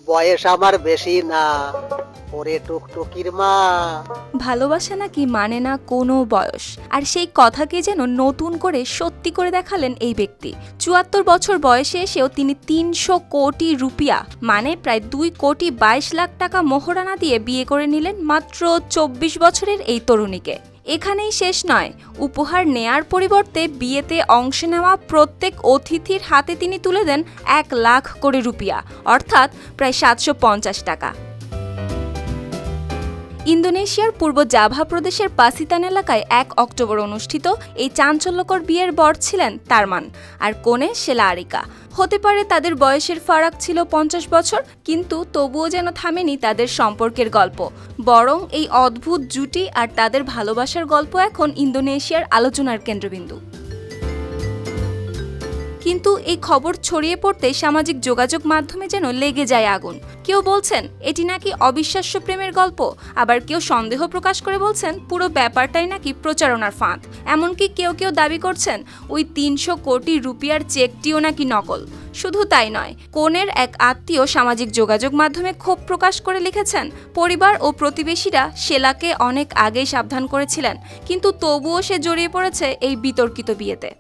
বয়স আমার বেশি না, ওরে টুকটুকির মা। ভালোবাসা নাকি মানে না কোনো বয়স, আর সেই কথাকে যেন নতুন করে সত্যি করে দেখালেন এই ব্যক্তি। ৭৪ বছর বয়সে এসেও তিনি ৩০০ কোটি রুপিয়া মানে প্রায় ২,২২,০০,০০০ টাকা মোহরানা দিয়ে বিয়ে করে নিলেন মাত্র ২৪ বছরের এই তরুণীকে। এখানেই শেষ নয়, উপহার নেয়ার পরিবর্তে বিয়েতে অংশ নেওয়া প্রত্যেক অতিথির হাতে তিনি তুলে দেন ১,০০,০০০ করে রুপিয়া, অর্থাৎ প্রায় ৭৫০ টাকা। ইন্দোনেশিয়ার পূর্ব জাভা প্রদেশের পাসিতান এলাকায় ১ অক্টোবর অনুষ্ঠিত এই চাঞ্চল্যকর বিয়ের বর ছিলেন তারমান, আর কনে শেলা আরিকা। হতে পারে তাদের বয়সের ফারাক ছিল ৫০ বছর, কিন্তু তবুও যেন থামেনি তাদের সম্পর্কের গল্প। বরং এই অদ্ভুত জুটি আর তাদের ভালোবাসার গল্প এখন ইন্দোনেশিয়ার আলোচনার কেন্দ্রবিন্দু। কিন্তু এই খবর ছড়িয়ে পড়তে সামাজিক যোগাযোগ মাধ্যমে যেন লেগে যায় আগুন। কেউ বলছেন এটি নাকি অবিশ্বাস্য প্রেমের গল্প, আবার কেউ সন্দেহ প্রকাশ করে বলছেন পুরো ব্যাপারটাই নাকি প্রচারণার ফাঁদ। এমনকি কেউ কেউ দাবি করছেন ওই ৩০০ কোটি রুপিয়ার চেকটিও নাকি নকল। শুধু তাই নয়, কনের এক আত্মীয় সামাজিক যোগাযোগ মাধ্যমে ক্ষোভ প্রকাশ করে লিখেছেন, পরিবার ও প্রতিবেশীরা শেলাকে অনেক আগেই সাবধান করেছিলেন, কিন্তু তবুও সে জড়িয়ে পড়েছে এই বিতর্কিত বিয়েতে।